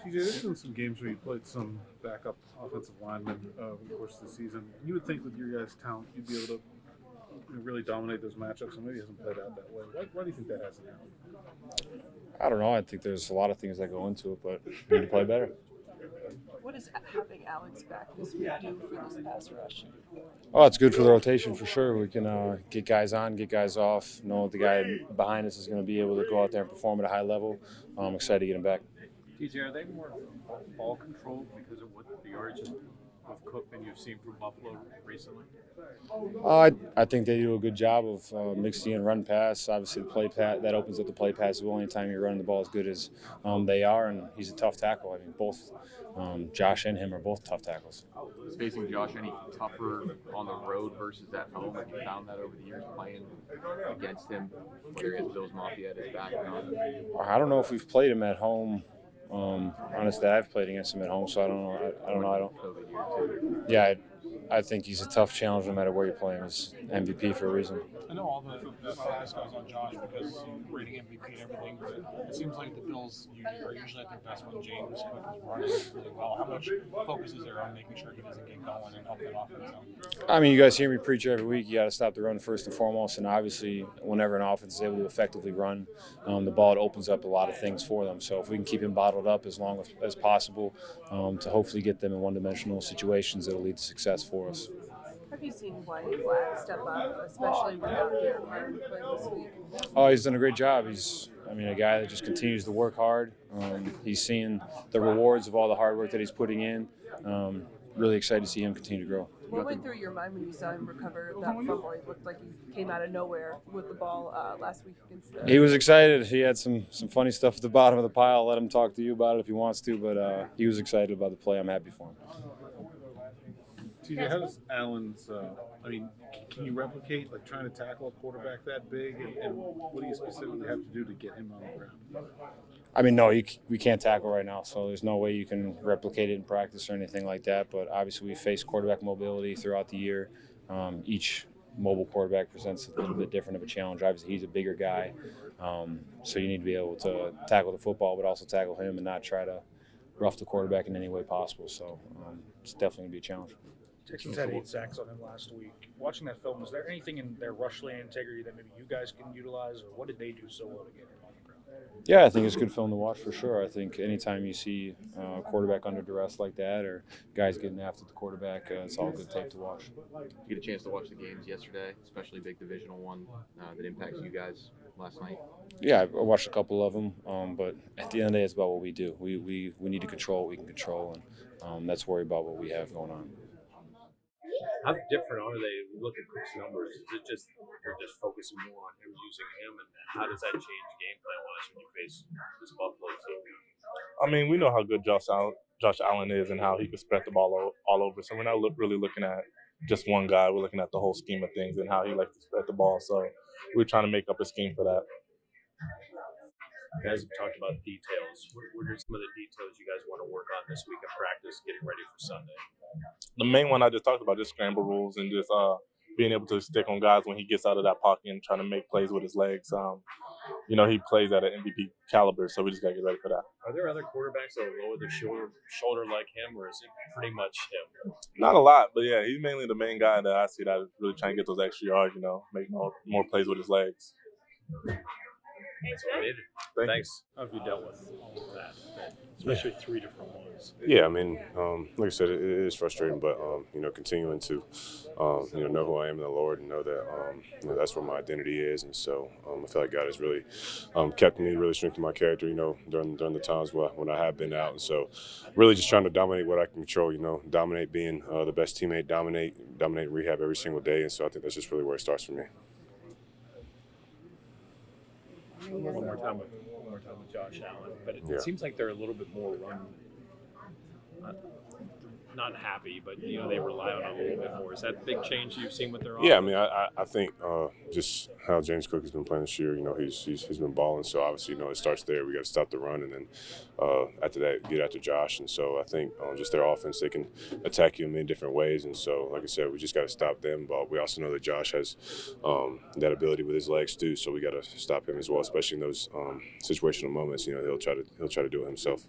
TJ, there's been some games where you played some backup offensive linemen over the course of the season. You would think with your guys' talent, you'd be able to really dominate those matchups, and maybe it hasn't played out that way. Why do you think that hasn't happened? I don't know. I think there's a lot of things that go into it, but we need to play better. What does having Alex back this week do for this pass rush? Oh, it's good for the rotation for sure. We can get guys on, get guys off. Know the guy behind us is going to be able to go out there and perform at a high level. I'm excited to get him back. TJ, are they more ball controlled because of what the origin of Cook than you've seen from Buffalo recently? I think they do a good job of mixing in run pass. Obviously, the play pass that opens up the play pass as well. Anytime you're running the ball as good as they are, and he's a tough tackle. I mean, both Josh and him are both tough tackles. Is facing Josh any tougher on the road versus at home? Have you found that over the years playing against him, whether it's Bills Mafia at his back or not? I don't know if we've played him at home. Honestly, I've played against him at home, so I don't know. I don't. Yeah, I think he's a tough challenge no matter where you play him. He's MVP for a reason. I know all the focus goes on Josh because he's rating MVP and everything, but it seems like the Bills are usually at their best when James Cook is running really well. How much focus is there on making sure he doesn't get going and help that offense out? I mean, you guys hear me preach every week. You got to stop the run first and foremost, and obviously, whenever an offense is able to effectively run the ball, it opens up a lot of things for them. So if we can keep him bottled up as long as possible to hopefully get them in one-dimensional situations, it'll lead to success for us. Have you seen White Flag step up, especially without Derek Martin playing this week? Oh, he's done a great job. He's a guy that just continues to work hard. He's seeing the rewards of all the hard work that he's putting in. Really excited to see him continue to grow. What went through your mind when you saw him recover that fumble? It looked like he came out of nowhere with the ball last week against the... He was excited. He had some funny stuff at the bottom of the pile. I'll let him talk to you about it if he wants to, but he was excited about the play. I'm happy for him. TJ, how does Allen's? Can you replicate trying to tackle a quarterback that big, and what do you specifically have to do to get him on the ground? I mean, no, we can't tackle right now, so there's no way you can replicate it in practice or anything like that. But obviously, we face quarterback mobility throughout the year. Each mobile quarterback presents a little bit different of a challenge. Obviously, he's a bigger guy, so you need to be able to tackle the football, but also tackle him and not try to rough the quarterback in any way possible. So it's definitely going to be a challenge. Texans had 8 sacks on him last week. Watching that film, is there anything in their rush lane integrity that maybe you guys can utilize, or what did they do so well to get him on the ground? Yeah, I think it's good film to watch for sure. I think anytime you see a quarterback under duress like that or guys getting after the quarterback, it's all good tape to watch. You get a chance to watch the games yesterday, especially big divisional one that impacts you guys last night. Yeah, I watched a couple of them, but at the end of the day, it's about what we do. We need to control what we can control, and let's worry about what we have going on. How different are they? Look at Cook's numbers. Is it just you're just focusing more on him using him, and how does that change game plan wise when you face this Buffalo team? I mean, we know how good Josh Allen is and how he can spread the ball all over. So we're not really looking at just one guy. We're looking at the whole scheme of things and how he likes to spread the ball. So we're trying to make up a scheme for that. You guys have talked about details. What are some of the details you guys want to work on this week in practice, getting ready for Sunday? The main one I just talked about, just scramble rules and just being able to stick on guys when he gets out of that pocket and trying to make plays with his legs. He plays at an MVP caliber, so we just got to get ready for that. Are there other quarterbacks that will lower their shoulder like him, or is it pretty much him? Not a lot, but yeah, he's mainly the main guy that I see that is really trying to get those extra yards, make more plays with his legs. That's what I needed. Thanks. How have you dealt with that? Especially 3 different ones. Yeah, I mean, like I said, it is frustrating, but continuing to know who I am in the Lord and know that that's where my identity is, and so I feel like God has really kept me, really strengthened my character, during the times when I have been out, and so really just trying to dominate what I can control, dominate being the best teammate, dominate rehab every single day, and so I think that's just really where it starts for me. One more time with Josh Allen, but it seems like they're a little bit more run, not happy, but they rely on it a little bit more. Is that a big change you've seen with their offense? Yeah, I mean, I think just how James Cook has been playing this year, he's been balling. So obviously, it starts there. We got to stop the run, and then after that, get after Josh. And so I think just their offense, they can attack you in many different ways. And so, like I said, we just got to stop them. But we also know that Josh has that ability with his legs too. So we got to stop him as well, especially in those situational moments. He'll try to do it himself.